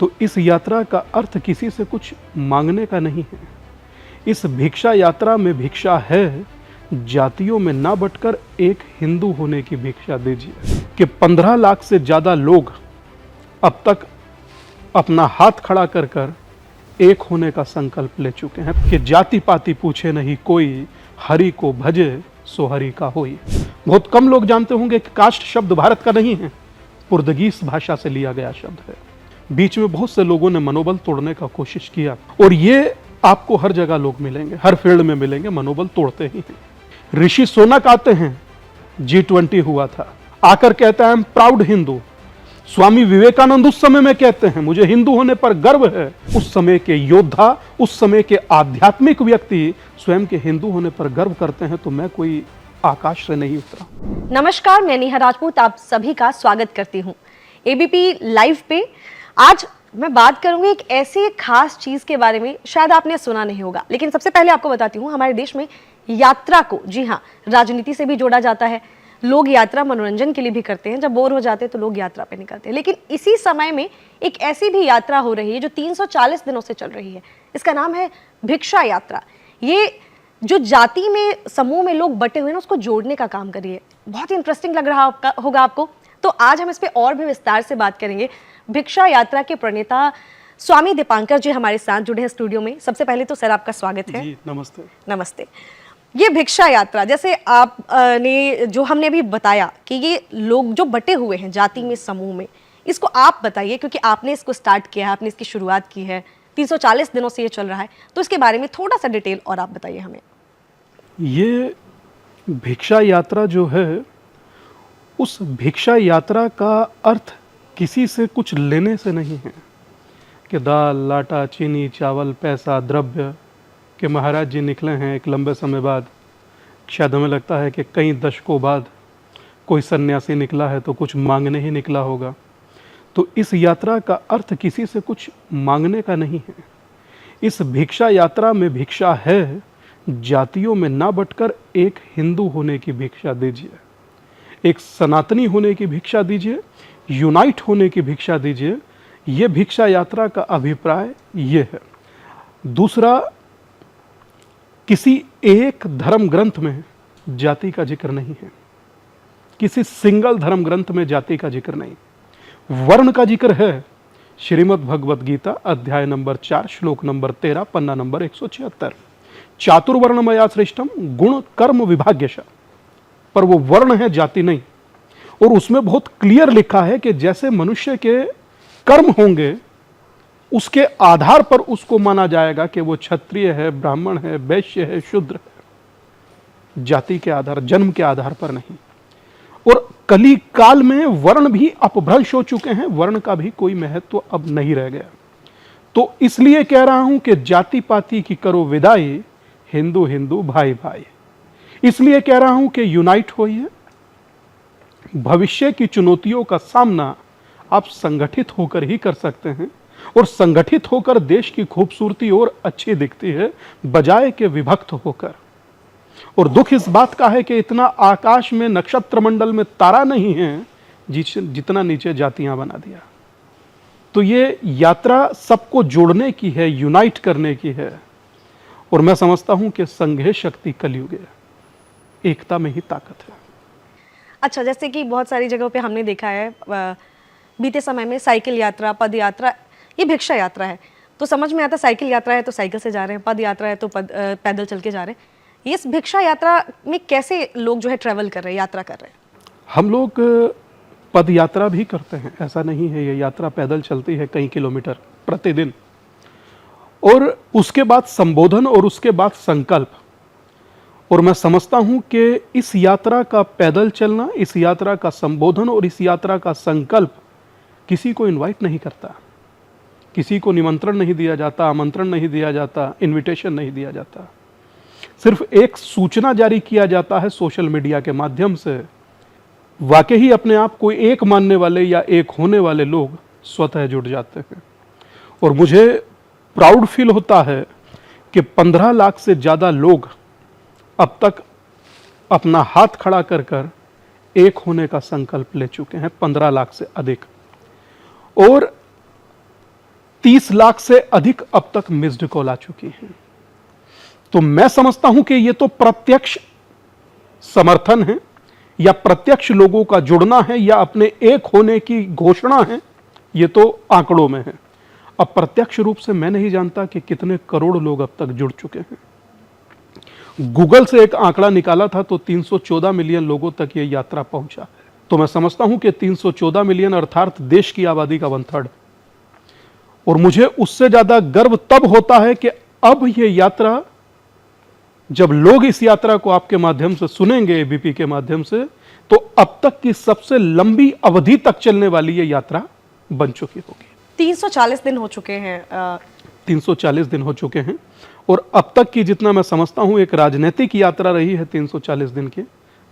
तो इस यात्रा का अर्थ किसी से कुछ मांगने का नहीं है। इस भिक्षा यात्रा में भिक्षा है, जातियों में ना बंटकर एक हिंदू होने की भिक्षा दीजिए। कि 15 लाख से ज्यादा लोग अब तक अपना हाथ खड़ा कर कर एक होने का संकल्प ले चुके हैं कि जाति पाति पूछे नहीं कोई, हरि को भजे सो हरि का होई। बहुत कम लोग जानते होंगे कि कास्ट शब्द भारत का नहीं है, पुर्तगीज भाषा से लिया गया शब्द है। बीच में बहुत से लोगों ने मनोबल तोड़ने का कोशिश किया और ये आपको हर जगह लोग मिलेंगे, हर फील्ड में मिलेंगे, मनोबल तोड़ते ही हैं। ऋषि सोनक आते हैं, G20 हुआ था, आकर कहता है प्राउड हिंदू। स्वामी विवेकानंद उस समय में कहते हैं मुझे हिंदू होने पर गर्व है। उस समय के योद्धा, उस समय के आध्यात्मिक व्यक्ति स्वयं के हिंदू होने पर गर्व करते हैं, तो मैं कोई आकाश से नहीं उतरा। नमस्कार, मैं नेहा राजपूत आप सभी का स्वागत करती हूँ एबीपी लाइव पे। आज मैं बात करूंगी एक ऐसी खास चीज के बारे में, शायद आपने सुना नहीं होगा, लेकिन सबसे पहले आपको बताती हूँ हमारे देश में यात्रा को, जी हाँ, राजनीति से भी जोड़ा जाता है। लोग यात्रा मनोरंजन के लिए भी करते हैं, जब बोर हो जाते हैं तो लोग यात्रा पे निकलते हैं। लेकिन इसी समय में एक ऐसी भी यात्रा हो रही है जो 340 दिनों से चल रही है। इसका नाम है भिक्षा यात्रा। ये जो जाति में, समूह में लोग बटे हुए हैं, उसको जोड़ने का काम कर रही है। बहुत ही इंटरेस्टिंग लग रहा होगा आपको। तो आज हम इस पे और भी विस्तार से बात करेंगे। भिक्षा यात्रा के प्रणेता स्वामी दीपांकर जी हमारे साथ जुड़े हैं स्टूडियो में। सबसे पहले तो सर आपका स्वागत है। जी नमस्ते। नमस्ते। ये भिक्षा यात्रा, जैसे आप ने जो हमने भी बताया कि ये लोग जो बटे हुए हैं जाति में, समूह में, इसको आप बताइए, क्योंकि आपने इसको स्टार्ट किया है, आपने इसकी शुरुआत की है, 340 दिनों से ये चल रहा है, तो इसके बारे में थोड़ा सा डिटेल और आप बताइए हमें। ये भिक्षा यात्रा जो है, उस भिक्षा यात्रा का अर्थ किसी से कुछ लेने से नहीं है कि दाल, लाटा, चीनी, चावल, पैसा, द्रव्य कि महाराज जी निकले हैं एक लंबे समय बाद। शायद हमें लगता है कि कई दशकों बाद कोई सन्यासी निकला है तो कुछ मांगने ही निकला होगा। तो इस यात्रा का अर्थ किसी से कुछ मांगने का नहीं है। इस भिक्षा यात्रा में भिक्षा है, जातियों में ना बंटकर एक हिंदू होने की भिक्षा दीजिए, एक सनातनी होने की भिक्षा दीजिए, यूनाइट होने की भिक्षा दीजिए। ये भिक्षा यात्रा का अभिप्राय ये है। दूसरा, किसी एक धर्म ग्रंथ में जाति का जिक्र नहीं है, किसी सिंगल धर्म ग्रंथ में जाति का जिक्र नहीं। वर्ण का जिक्र है। श्रीमद् भगवद गीता अध्याय नंबर 4 श्लोक नंबर 13 पन्ना नंबर 176। चातुर्वर्णमया सृष्टम गुण कर्म विभाग्यश, पर वो वर्ण है, जाति नहीं। और उसमें बहुत क्लियर लिखा है कि जैसे मनुष्य के कर्म होंगे उसके आधार पर उसको माना जाएगा कि वो क्षत्रिय है, ब्राह्मण है, वैश्य है, शूद्र है। जाति के आधार, जन्म के आधार पर नहीं। और कली काल में वर्ण भी अपभ्रंश हो चुके हैं, वर्ण का भी कोई महत्व अब नहीं रह गया। तो इसलिए कह रहा हूं कि जाति पाति की करो विदाई, हिंदू हिंदू भाई भाई। इसलिए कह रहा हूं कि यूनाइट होइए। भविष्य की चुनौतियों का सामना आप संगठित होकर ही कर सकते हैं, और संगठित होकर देश की खूबसूरती और अच्छी दिखती है, बजाय के विभक्त होकर। और दुख इस बात का है कि इतना आकाश में, नक्षत्र मंडल में तारा नहीं है जितना नीचे जातियां बना दिया। तो ये यात्रा सबको जोड़ने की है, यूनाइट करने की है। और मैं समझता हूं कि संघे शक्ति कलयुग है, एकता में ही ताकत है। अच्छा, जैसे कि बहुत सारी जगहों पे हमने देखा है बीते समय में साइकिल यात्रा, पद यात्रा, ये भिक्षा यात्रा है तो समझ में आता है साइकिल यात्रा है तो साइकिल से जा रहे हैं, पद यात्रा है तो पैदल चल के जा रहे हैं। इस भिक्षा यात्रा में कैसे लोग जो है ट्रैवल कर रहे हैं, यात्रा कर रहे हैं? हम लोग पद यात्रा भी करते हैं, ऐसा नहीं है। ये यात्रा पैदल चलती है कई किलोमीटर प्रतिदिन, और उसके बाद संबोधन और उसके बाद संकल्प। और मैं समझता हूं कि इस यात्रा का पैदल चलना, इस यात्रा का संबोधन और इस यात्रा का संकल्प किसी को इनवाइट नहीं करता, किसी को निमंत्रण नहीं दिया जाता, आमंत्रण नहीं दिया जाता, इनविटेशन नहीं दिया जाता। सिर्फ एक सूचना जारी किया जाता है सोशल मीडिया के माध्यम से। वाकई ही अपने आप को एक मानने वाले या एक होने वाले लोग स्वतः जुड़ जाते हैं। और मुझे प्राउड फील होता है कि 15 लाख से ज्यादा लोग अब तक अपना हाथ खड़ा कर कर एक होने का संकल्प ले चुके हैं, 15 लाख से अधिक। और 30 लाख से अधिक अब तक मिस्ड कॉल आ चुकी हैं। तो मैं समझता हूं कि यह तो प्रत्यक्ष समर्थन है या प्रत्यक्ष लोगों का जुड़ना है या अपने एक होने की घोषणा है, यह तो आंकड़ों में है। अब प्रत्यक्ष रूप से मैं नहीं जानता कि कितने करोड़ लोग अब तक जुड़ चुके हैं। गूगल से एक आंकड़ा निकाला था तो 314 मिलियन लोगों तक यह यात्रा पहुंचा है। तो मैं समझता हूं कि 314 मिलियन अर्थात देश की आबादी का 1/3। और मुझे उससे ज्यादा गर्व तब होता है कि अब यह यात्रा, जब लोग इस यात्रा को आपके माध्यम से सुनेंगे, एबीपी के माध्यम से, तो अब तक की सबसे लंबी अवधि तक चलने वाली यह यात्रा बन चुकी होगी। 340 दिन हो चुके हैं। 340 दिन हो चुके हैं और अब तक की, जितना मैं समझता हूं, एक राजनीतिक यात्रा रही है 340 दिन की।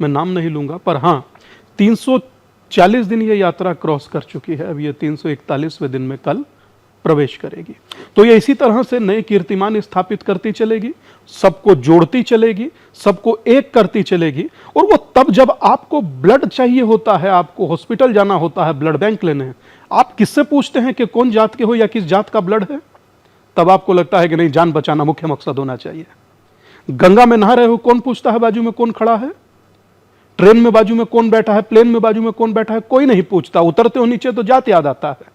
मैं नाम नहीं लूंगा, पर हां 340 दिन यह यात्रा क्रॉस कर चुकी है। अब यह 341वें दिन में कल प्रवेश करेगी। तो ये इसी तरह से नए कीर्तिमान स्थापित करती चलेगी, सबको जोड़ती चलेगी, सबको एक करती चलेगी। और वो तब जब आपको ब्लड चाहिए होता है, आपको हॉस्पिटल जाना होता है ब्लड बैंक लेने, आप किससे पूछते हैं कि कौन जात के हो या किस जात का ब्लड है? तब आपको लगता है कि नहीं, जान बचाना मुख्य मकसद होना चाहिए। गंगा में नहा रहे हो, कौन पूछता है बाजू में कौन खड़ा है? ट्रेन में बाजू में कौन बैठा है? प्लेन में बाजू में कौन बैठा है? कोई नहीं पूछता। उतरते हो नीचे तो जात याद आता है।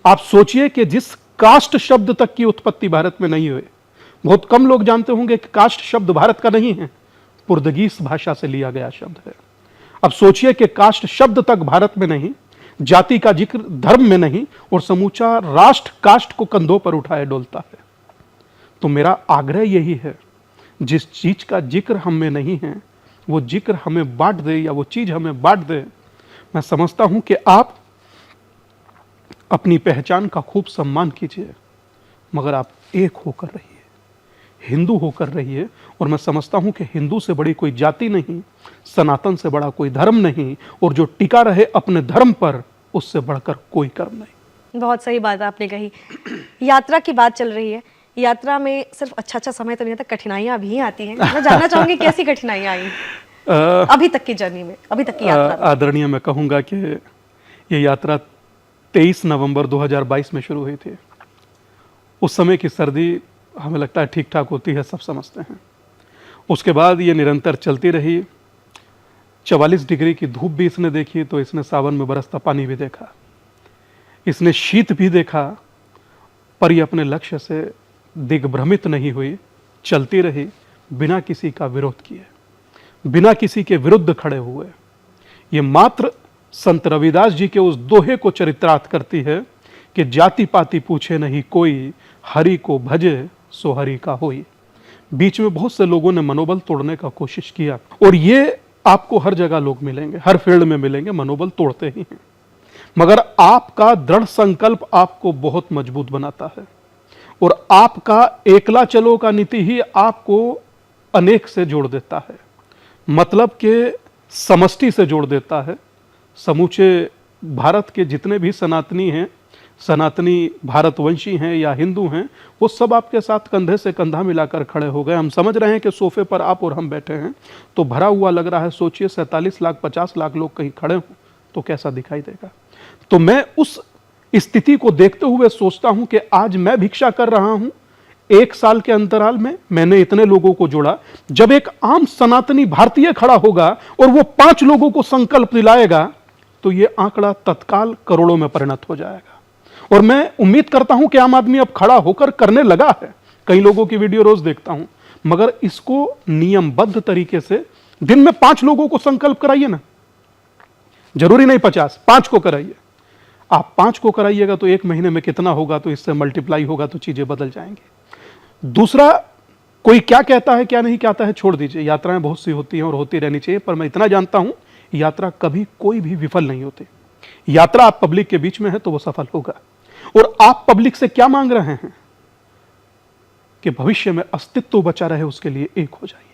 आप सोचिए कि जिस कास्ट शब्द तक की उत्पत्ति भारत में नहीं हुई, बहुत कम लोग जानते होंगे कि कास्ट शब्द भारत का नहीं है, पुर्तगीज भाषा से लिया गया शब्द है। अब सोचिए कि कास्ट शब्द तक भारत में नहीं, जाति का जिक्र धर्म में नहीं, और समूचा राष्ट्र कास्ट को कंधों पर उठाए डोलता है। तो मेरा आग्रह यही है, जिस चीज का जिक्र हम में नहीं है, वो जिक्र हमें बांट दे या वो चीज हमें बांट दे। मैं समझता हूं कि आप अपनी पहचान का खूब सम्मान कीजिए, मगर आप एक होकर रहिए, हिंदू होकर रहिए। और मैं समझता हूं कि हिंदू से बड़ी कोई जाति नहीं, सनातन से बड़ा कोई धर्म नहीं, और जो टिका रहे अपने धर्म पर, उससे बढ़कर कोई कर्म नहीं। बहुत सही बात आपने कही। यात्रा की बात चल रही है, यात्रा में सिर्फ अच्छा समय तो नहीं आता, कठिनाइयां भी आती हैं। मैं जानना चाहूंगी कैसी कठिनाइयां आई अभी तक की जर्नी में, अभी तक की यात्रा में? आदरणीय, मैं कहूंगा कि ये यात्रा 23 नवंबर 2022 में शुरू हुई थी। उस समय की सर्दी हमें लगता है ठीक ठाक होती है, सब समझते हैं। उसके बाद ये निरंतर चलती रही। 44 डिग्री की धूप भी इसने देखी, तो इसने सावन में बरसता पानी भी देखा, इसने शीत भी देखा, पर ये अपने लक्ष्य से दिग्भ्रमित नहीं हुई, चलती रही बिना किसी का विरोध किए, बिना किसी के विरुद्ध खड़े हुए। ये मात्र संत रविदास जी के उस दोहे को चरित्रार्थ करती है कि जाति पाति पूछे नहीं कोई, हरि को भजे सो हरि का होई। बीच में बहुत से लोगों ने मनोबल तोड़ने का कोशिश किया, और ये आपको हर जगह लोग मिलेंगे, हर फील्ड में मिलेंगे, मनोबल तोड़ते ही हैं। मगर आपका दृढ़ संकल्प आपको बहुत मजबूत बनाता है, और आपका एकला चलो का नीति ही आपको अनेक से जोड़ देता है, मतलब के समष्टि से जोड़ देता है। समूचे भारत के जितने भी सनातनी हैं, सनातनी भारतवंशी हैं या हिंदू हैं, वो सब आपके साथ कंधे से कंधा मिलाकर खड़े हो गए। हम समझ रहे हैं कि सोफे पर आप और हम बैठे हैं तो भरा हुआ लग रहा है। सोचिए 47 लाख 50 लाख लोग कहीं खड़े हों तो कैसा दिखाई देगा। तो मैं उस स्थिति को देखते हुए सोचता हूं कि आज मैं भिक्षा कर रहा हूं, 1 साल के अंतराल में मैंने इतने लोगों को जोड़ा। जब एक आम सनातनी भारतीय खड़ा होगा और वो 5 लोगों को संकल्प दिलाएगा, तो ये आंकड़ा तत्काल करोड़ों में परिणत हो जाएगा। और मैं उम्मीद करता हूं कि आम आदमी अब खड़ा होकर करने लगा है। कई लोगों की वीडियो रोज देखता हूं, मगर इसको नियमबद्ध तरीके से दिन में 5 लोगों को संकल्प कराइए ना, जरूरी नहीं 50, 5 को कराइए। आप 5 को कराइएगा तो 1 महीने में कितना होगा, तो इससे मल्टीप्लाई होगा, तो चीजें बदल जाएंगी। दूसरा, कोई क्या कहता है क्या नहीं कहता है छोड़ दीजिए, यात्राएं बहुत सी होती हैं और होती रहनी चाहिए, पर मैं इतना जानता हूं यात्रा कभी कोई भी विफल नहीं होती। यात्रा आप पब्लिक के बीच में है तो वो सफल होगा। और आप पब्लिक से क्या मांग रहे हैं कि भविष्य में अस्तित्व बचा रहे, उसके लिए एक हो जाइए,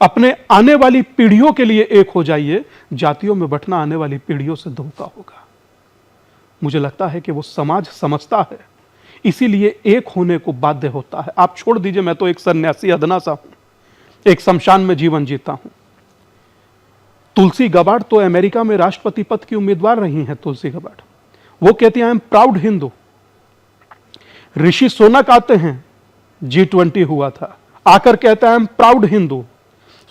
अपने आने वाली पीढ़ियों के लिए एक हो जाइए। जातियों में बंटना आने वाली पीढ़ियों से धोखा होगा। मुझे लगता है कि वो समाज समझता है, इसीलिए एक होने को बाध्य होता है। आप छोड़ दीजिए, मैं तो एक सन्यासी अदना सा हूं, एक शमशान में जीवन जीता हूं। तुलसी गबार्ड तो अमेरिका में राष्ट्रपति पद की उम्मीदवार रही हैं। तुलसी गबार्ड वो कहती हैं आई एम प्राउड हिंदू, ऋषि सोनक आते हैं, G20 हुआ था, आकर कहता है I am proud Hindu.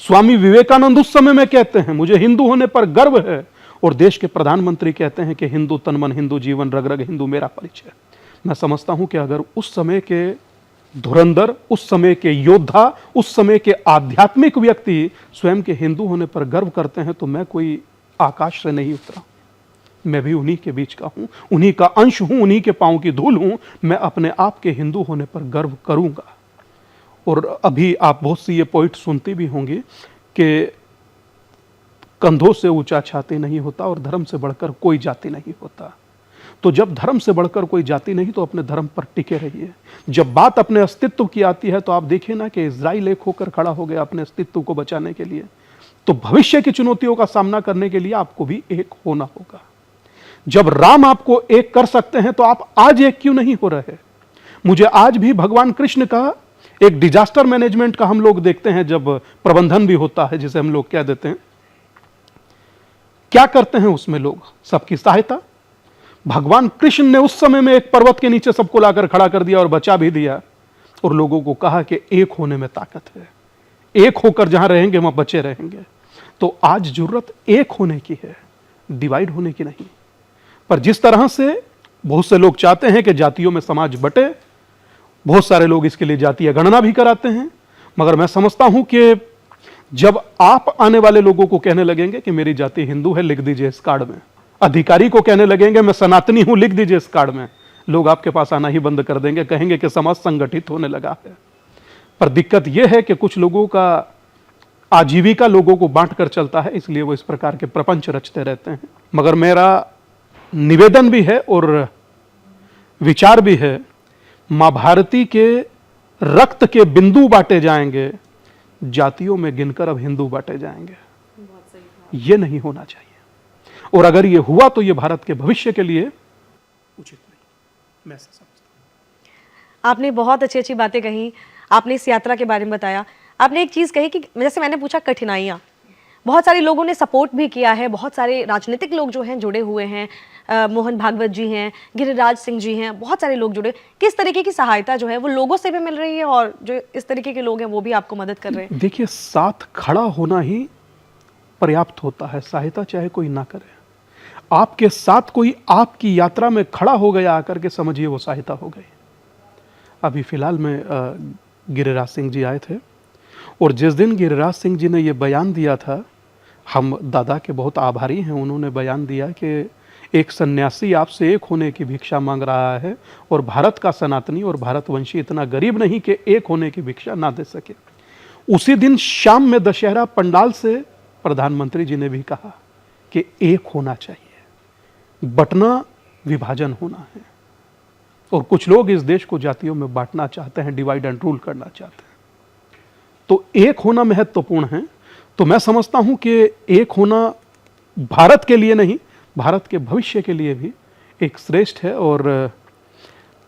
Swami Vivekananda उस समय में कहते हैं मुझे हिंदू होने पर गर्व है, और देश के प्रधानमंत्री कहते हैं कि हिंदू तन मन, हिंदू जीवन, रग रग हिंदू मेरा परिचय। मैं समझता हूं कि अगर उस समय के धुरंधर, उस समय के योद्धा, उस समय के आध्यात्मिक व्यक्ति स्वयं के हिंदू होने पर गर्व करते हैं, तो मैं कोई आकाश से नहीं उतरा, मैं भी उन्हीं के बीच का हूं, उन्हीं का अंश हूं, उन्हीं के पांव की धूल हूं। मैं अपने आप के हिंदू होने पर गर्व करूंगा। और अभी आप बहुत सी ये पॉइंट सुनती भी होंगी कि कंधों से ऊंचा छाती नहीं होता और धर्म से बढ़कर कोई जाति नहीं होता। तो जब धर्म से बढ़कर कोई जाति नहीं, तो अपने धर्म पर टिके रहिए। जब बात अपने अस्तित्व की आती है, तो आप देखिए ना कि इजराइल एक होकर खड़ा हो गया अपने अस्तित्व को बचाने के लिए। तो भविष्य की चुनौतियों का सामना करने के लिए आपको भी एक होना होगा। जब राम आपको एक कर सकते हैं, तो आप आज एक क्यों नहीं हो रहे? मुझे आज भी भगवान कृष्ण का एक डिजास्टर मैनेजमेंट का हम लोग देखते हैं, जब प्रबंधन भी होता है जिसे हम लोग कह देते हैं, क्या करते हैं उसमें लोग? सबकी सहायता। भगवान कृष्ण ने उस समय में एक पर्वत के नीचे सबको लाकर खड़ा कर दिया और बचा भी दिया, और लोगों को कहा कि एक होने में ताकत है, एक होकर जहां रहेंगे वहां बचे रहेंगे। तो आज जरूरत एक होने की है, डिवाइड होने की नहीं। पर जिस तरह से बहुत से लोग चाहते हैं कि जातियों में समाज बटे, बहुत सारे लोग इसके लिए जातीय गणना भी कराते हैं, मगर मैं समझता हूं कि जब आप आने वाले लोगों को कहने लगेंगे कि मेरी जाति हिंदू है, लिख दीजिए इस कार्ड में, अधिकारी को कहने लगेंगे मैं सनातनी हूं, लिख दीजिए इस कार्ड में, लोग आपके पास आना ही बंद कर देंगे, कहेंगे कि समाज संगठित होने लगा है। पर दिक्कत यह है कि कुछ लोगों का आजीविका लोगों को बांट कर चलता है, इसलिए वो इस प्रकार के प्रपंच रचते रहते हैं। मगर मेरा निवेदन भी है और विचार भी है, मां भारती के रक्त के बिंदु बांटे जाएंगे, जातियों में गिनकर अब हिंदू बांटे जाएंगे। ये नहीं होना चाहिए, और अगर ये हुआ तो ये भारत के भविष्य के लिए उचित नहीं, मैं ऐसा समझता हूं। आपने बहुत अच्छी अच्छी बातें कही, आपने इस यात्रा के बारे में बताया। आपने एक चीज़ कही कि जैसे मैंने पूछा कठिनाइयाँ, बहुत सारे लोगों ने सपोर्ट भी किया है, बहुत सारे राजनीतिक लोग जो हैं जुड़े हुए हैं, मोहन भागवत जी हैं, गिरिराज सिंह जी हैं, बहुत सारे लोग जुड़े। किस तरीके की सहायता जो है वो लोगों से भी मिल रही है, और जो इस तरीके के लोग हैं वो भी आपको मदद कर रहे हैं? देखिए, साथ खड़ा होना ही पर्याप्त होता है, सहायता चाहे कोई ना करे। आपके साथ कोई आपकी यात्रा में खड़ा हो गया आकर के, समझिए वो सहायता हो गई। अभी फिलहाल में गिरिराज सिंह जी आए थे, और जिस दिन गिरिराज सिंह जी ने ये बयान दिया था, हम दादा के बहुत आभारी हैं। उन्होंने बयान दिया कि एक सन्यासी आपसे एक होने की भिक्षा मांग रहा है, और भारत का सनातनी और भारतवंशी इतना गरीब नहीं कि एक होने की भिक्षा ना दे सके। उसी दिन शाम में दशहरा पंडाल से प्रधानमंत्री जी ने भी कहा कि एक होना चाहिए, बंटना विभाजन होना है। और कुछ लोग इस देश को जातियों में बांटना चाहते हैं, डिवाइड एंड रूल करना चाहते हैं। तो एक होना महत्वपूर्ण है। तो मैं समझता हूं कि एक होना भारत के लिए नहीं, भारत के भविष्य के लिए भी एक श्रेष्ठ है। और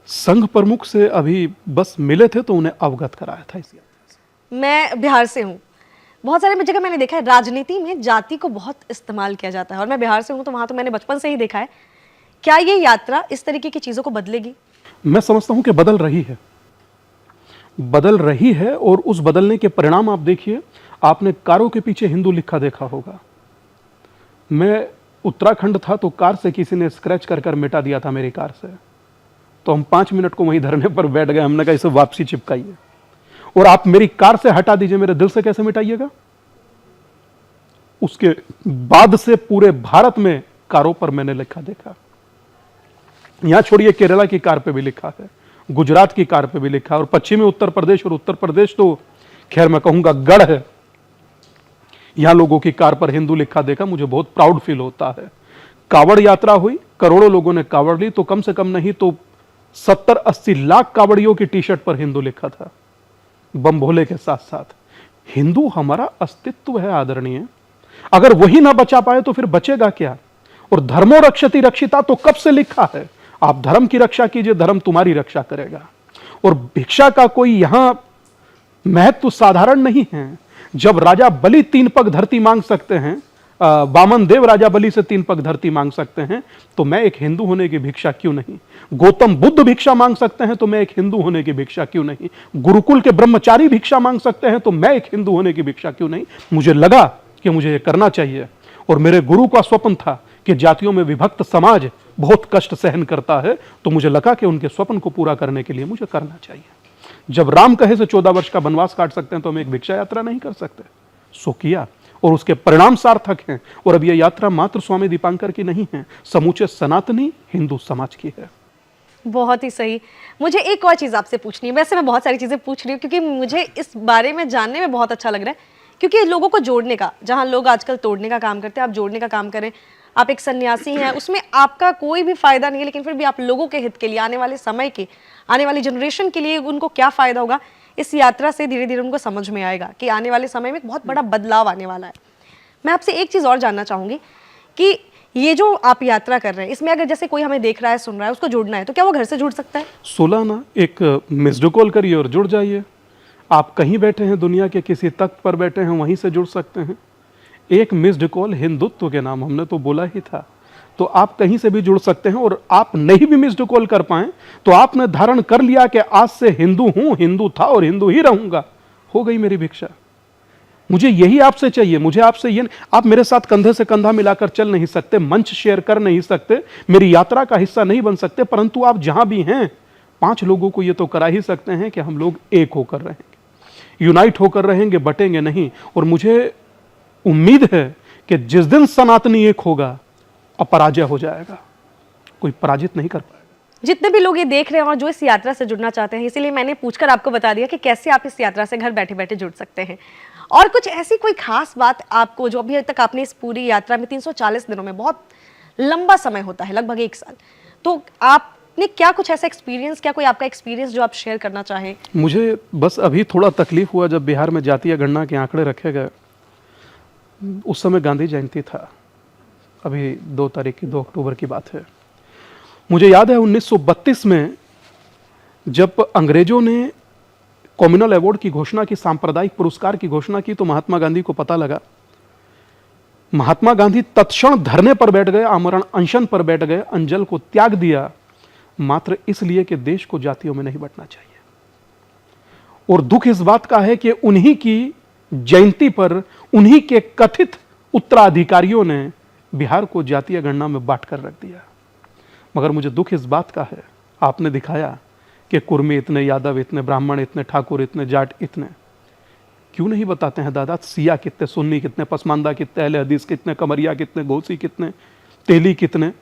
संघ प्रमुख से अभी बस मिले थे तो उन्हें अवगत कराया था इस यात्रा से। मैं बिहार से हूँ, बहुत सारे जगह मैंने देखा है राजनीति में जाति को बहुत इस्तेमाल किया जाता है, और मैं बिहार से हूँ तो वहाँ तो मैंने बचपन से ही देखा है। क्या ये यात्रा इस तरीके की चीज़ों को बदलेगी? मैं समझता हूं कि बदल रही है, बदल रही है। और उस बदलने के परिणाम आप देखिए। आपने कारों के पीछे हिंदू लिखा देखा होगा। मैं उत्तराखंड था तो कार से किसी ने स्क्रैच कर कर मिटा दिया था मेरी कार से, तो हम 5 मिनट को वहीं धरने पर बैठ गए। हमने कहा इसे वापसी चिपकाइए, और आप मेरी कार से हटा दीजिए, मेरे दिल से कैसे मिटाइएगा? उसके बाद से पूरे भारत में कारों पर मैंने लिखा देखा। यहां छोड़िए, केरला की कार पे भी लिखा है, गुजरात की कार पे भी लिखा है, और पश्चिमी उत्तर प्रदेश और उत्तर प्रदेश तो खैर मैं कहूंगा गढ़ है, यहां लोगों की कार पर हिंदू लिखा देखा। मुझे बहुत प्राउड फील होता है। कावड़ यात्रा हुई, करोड़ों लोगों ने कावड़ ली, तो कम से कम नहीं तो 70-80 लाख कावड़ियों की टी शर्ट पर हिंदू लिखा था, बम भोले के साथ साथ। हिंदू हमारा अस्तित्व है आदरणीय। अगर वही ना बचा पाए तो फिर बचेगा क्या? और धर्मो रक्षति रक्षिता तो कब से लिखा है। आप धर्म की रक्षा कीजिए, धर्म तुम्हारी रक्षा करेगा। और भिक्षा का कोई यहां महत्व साधारण नहीं है। जब राजा बलि 3 पग धरती मांग सकते हैं, वामन देव राजा बलि से 3 पग धरती मांग सकते हैं, तो मैं एक हिंदू होने की भिक्षा क्यों नहीं? गौतम बुद्ध भिक्षा मांग सकते हैं, तो मैं एक हिंदू होने की भिक्षा क्यों नहीं? गुरुकुल के ब्रह्मचारी भिक्षा मांग सकते हैं, तो मैं एक हिंदू होने की भिक्षा क्यों नहीं? मुझे लगा कि मुझे ये करना चाहिए, और मेरे गुरु का स्वप्न था कि जातियों में विभक्त समाज बहुत कष्ट सहन करता है, तो मुझे लगा कि उनके स्वप्न को पूरा करने के लिए मुझे करना चाहिए। जब राम कहे से 14 वर्ष का वनवास काट सकते हैं, तो हम एक भिक्षा यात्रा नहीं कर सकते? सो किया, और उसके परिणाम सार्थक हैं। और अब यह यात्रा मात्र स्वामी दीपांकर की नहीं है, समूचे सनातनी हिंदू समाज की है। बहुत ही सही। मुझे एक और चीज़ आपसे पूछनी है। वैसे मैं बहुत सारी चीज़ें पूछ रही हूँ क्योंकि मुझे इस बारे में जानने में बहुत अच्छा लग रहा है, क्योंकि लोगों को जोड़ने का, जहाँ लोग आजकल तोड़ने का काम करते हैं, आप जोड़ने का काम करें। आप एक सन्यासी हैं, उसमें आपका कोई भी फायदा नहीं है, लेकिन फिर भी आप लोगों के हित के लिए, आने वाले समय के, आने वाली जनरेशन के लिए उनको क्या फायदा होगा, इस यात्रा से धीरे धीरे उनको समझ में आएगा कि आने वाले समय में एक बहुत बड़ा बदलाव आने वाला है। मैं आपसे एक चीज़ और जानना चाहूँगी कि ये जो आप यात्रा कर रहे हैं, इसमें अगर जैसे कोई हमें देख रहा है, सुन रहा है, उसको जुड़ना है, तो क्या वो घर से जुड़ सकता है? 16 ना, एक मिस्ड कॉल करिए और जुड़ जाइए। आप कहीं बैठे हैं, दुनिया के किसी तख्त पर बैठे हैं, वहीं से जुड़ सकते हैं। एक मिस्ड कॉल हिंदुत्व के नाम, हमने तो बोला ही था, तो आप कहीं से भी जुड़ सकते हैं। और आप नहीं भी मिस्ड कॉल कर पाए तो आपने धारण कर लिया कि आज से हिंदू हूं, हिंदू था और हिंदू ही रहूंगा, हो गई मेरी भिक्षा। मुझे यही आपसे चाहिए, मुझे आपसे ये, आप मेरे साथ कंधे से कंधा मिलाकर चल नहीं सकते, मंच शेयर कर नहीं सकते, मेरी यात्रा का हिस्सा नहीं बन सकते, परंतु आप जहां भी हैं 5 लोगों को ये तो करा ही सकते हैं कि हम लोग एक होकर रहेंगे, यूनाइट होकर रहेंगे, बटेंगे नहीं। और मुझे उम्मीद है कि जिस दिन सनातनी एक होगा, अपराजय हो जाएगा, कोई पराजित नहीं कर पाएगा। जितने भी लोग ये देख रहे हैं और जो इस यात्रा से जुड़ना चाहते हैं, इसीलिए मैंने पूछकर आपको बता दिया कि कैसे आप इस यात्रा से घर बैठे बैठे जुड़ सकते हैं। और कुछ ऐसी कोई खास बात आपको, जो अभी तक आपने इस पूरी यात्रा में 340 दिनों में, बहुत लंबा समय होता है, लगभग 1 साल, तो आपने क्या कुछ ऐसा एक्सपीरियंस, क्या कोई आपका एक्सपीरियंस जो आप शेयर करना चाहें? मुझे बस अभी थोड़ा तकलीफ हुआ जब बिहार में जातीय गणना के आंकड़े रखे गए। उस समय गांधी जयंती था, अभी 2 तारीख की, 2 अक्टूबर की बात है। मुझे याद है 1932 में जब अंग्रेजों ने कॉम्युनल अवार्ड की घोषणा की, सांप्रदायिक पुरस्कार की घोषणा की, तो महात्मा गांधी को पता लगा। महात्मा गांधी तत्क्षण धरने पर बैठ गए, आमरण अनशन पर बैठ गए, अंजल को त्याग दिया, मात्र इसलिए कि देश को जातियों में नहीं बंटना चाहिए। और दुख इस बात का है कि उन्हीं की जयंती पर उन्हीं के कथित उत्तराधिकारियों ने बिहार को जातीय गणना में बांट कर रख दिया। मगर मुझे दुख इस बात का है, आपने दिखाया कि कुर्मी इतने, यादव इतने, ब्राह्मण इतने, ठाकुर इतने, जाट इतने, क्यों नहीं बताते हैं दादा, सिया कितने, सुन्नी कितने, पसमानदा कितने, अहले हदीस कितने, कमरिया कितने, गौसी कितने, तेली कितने,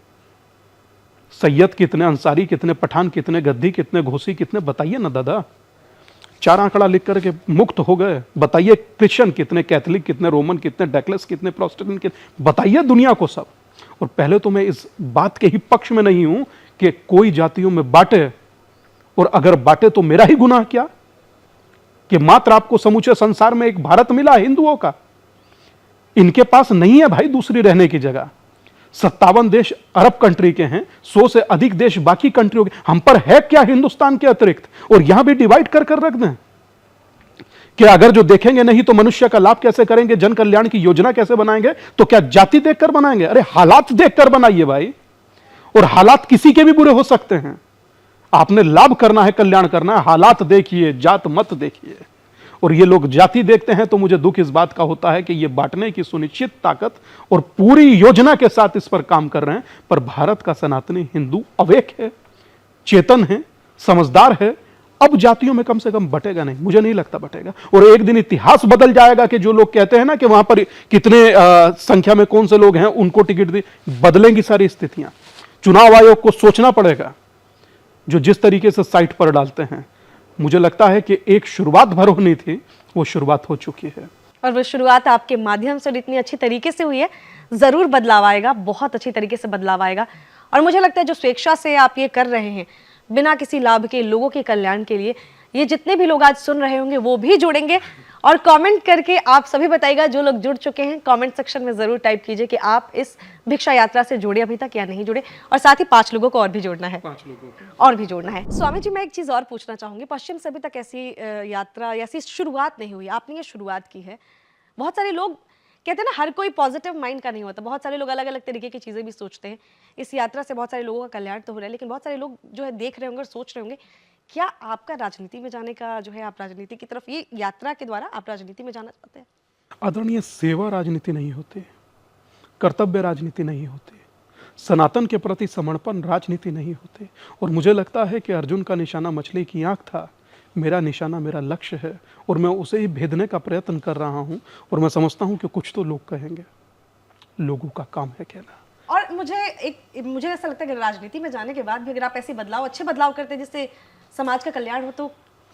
सैयद कितने, अंसारी कितने, पठान कितने, गद्दी कितने, घोसी कितने, बताइए ना दादा। 4 आंकड़ा लिख करके मुक्त हो गए, बताइए क्रिश्चियन कितने, कैथोलिक कितने, रोमन कितने, डैकलेस कितने, प्रोटेस्टेंट कितने, बताइए दुनिया को सब। और पहले तो मैं इस बात के ही पक्ष में नहीं हूं कि कोई जातियों में बांटे, और अगर बांटे तो मेरा ही गुनाह क्या कि मात्र आपको समूचे संसार में एक भारत मिला हिंदुओं का, इनके पास नहीं है भाई दूसरी रहने की जगह। 57 देश अरब कंट्री के हैं, 100 से अधिक देश बाकी कंट्रियों के, हम पर है क्या हिंदुस्तान के अतिरिक्त? और यहां भी डिवाइड कर कर रख दें कि अगर जो देखेंगे नहीं तो मनुष्य का लाभ कैसे करेंगे, जन कल्याण की योजना कैसे बनाएंगे, तो क्या जाति देखकर बनाएंगे? अरे हालात देखकर बनाइए भाई, और हालात किसी के भी बुरे हो सकते हैं। आपने लाभ करना है, कल्याण करना है, हालात देखिए, जात मत देखिए। और ये लोग जाति देखते हैं, तो मुझे दुख इस बात का होता है कि ये बांटने की सुनिश्चित ताकत और पूरी योजना के साथ इस पर काम कर रहे हैं, पर भारत का सनातनी हिंदू अवेक है, चेतन है, समझदार है। अब जातियों में कम से कम बटेगा नहीं, मुझे नहीं लगता बटेगा। और एक दिन इतिहास बदल जाएगा कि जो लोग कहते हैं ना कि वहां पर कितने संख्या में कौन से लोग हैं उनको टिकट दी, बदलेंगी सारी स्थितियां। चुनाव आयोग को सोचना पड़ेगा, जो जिस तरीके से साइट पर डालते हैं। मुझे लगता है कि एक शुरुआत भर होनी थी, वो शुरुआत हो चुकी है, और वो शुरुआत आपके माध्यम से इतनी अच्छी तरीके से हुई है, जरूर बदलाव आएगा, बहुत अच्छी तरीके से बदलाव आएगा। और मुझे लगता है जो स्वेच्छा से आप ये कर रहे हैं, बिना किसी लाभ के, लोगों के कल्याण के लिए, ये जितने भी लोग आज सुन रहे होंगे वो भी जुड़ेंगे। और कमेंट करके आप सभी बताइएगा, जो लोग जुड़ चुके हैं कमेंट सेक्शन में जरूर टाइप कीजिए कि आप इस भिक्षा यात्रा से जुड़े अभी तक या नहीं जुड़े। और साथ ही 5 लोगों को और भी जोड़ना है, 5 लोगों को और भी जोड़ना है। स्वामी जी, मैं एक चीज और पूछना चाहूंगी, पश्चिम से अभी तक ऐसी यात्रा, ऐसी शुरुआत नहीं हुई, आपने ये शुरुआत की है। बहुत सारे लोग कहते हैं ना हर कोई पॉजिटिव माइंड का नहीं होता, बहुत सारे लोग अलग अलग तरीके की चीज़ें भी सोचते हैं। इस यात्रा से बहुत सारे लोगों का कल्याण तो हो रहा है, लेकिन बहुत सारे लोग जो है देख रहे होंगे और सोच रहे होंगे क्या आपका राजनीति में जाने का जो है, आप राजनीति की तरफ ये यात्रा के द्वारा आप राजनीति में जाना चाहते हैं? आदरणीय, सेवा राजनीति नहीं होती, कर्तव्य राजनीति नहीं होती, सनातन के प्रति समर्पण राजनीति नहीं होती। और मुझे लगता है कि अर्जुन का निशाना मछली की आंख था, मेरा निशाना मेरा लक्ष्य है और मैं उसे ही भेदने का प्रयत्न कर रहा हूं। और मैं समझता हूं कि कुछ तो लोग कहेंगे, लोगों का काम है कहना। और मुझे ऐसा लगता है कि राजनीति में जाने के बाद भी अगर आप ऐसे बदलाव, अच्छे बदलाव करते हैं जिससे समाज का कल्याण हो, तो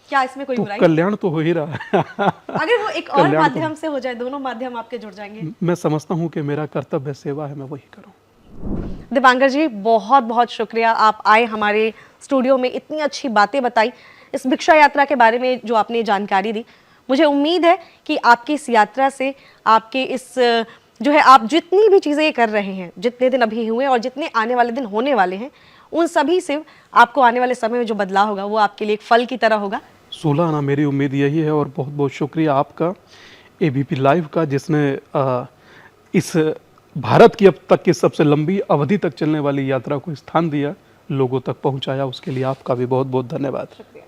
क्या इसमें कोई तो बुराई? कल्याण तो हो ही रहा है। अगर वो एक और कल्याण तो- माध्यम से हो जाए, दोनों माध्यम आपके जुड़ जाएंगे। मैं समझता हूं कि मेरा कर्तव्य सेवा है, मैं वही करूं। दीपांकर जी, बहुत बहुत शुक्रिया, आप आए हमारे स्टूडियो में, इतनी अच्छी बातें बताई इस भिक्षा यात्रा के बारे में जो आपने जानकारी दी। मुझे उम्मीद है कि आपकी इस यात्रा से, आपके इस जो है, आप जितनी भी चीज़ें ये कर रहे हैं, जितने दिन अभी हुए और जितने आने वाले दिन होने वाले हैं, उन सभी से आपको आने वाले समय में जो बदलाव होगा वो आपके लिए एक फल की तरह होगा। 16 आना, मेरी उम्मीद यही है। और बहुत बहुत शुक्रिया आपका, एबीपी लाइव का, जिसने इस भारत की अब तक की सबसे लंबी अवधि तक चलने वाली यात्रा को स्थान दिया, लोगों तक पहुंचाया। उसके लिए आपका भी बहुत बहुत धन्यवाद। शुक्रिया।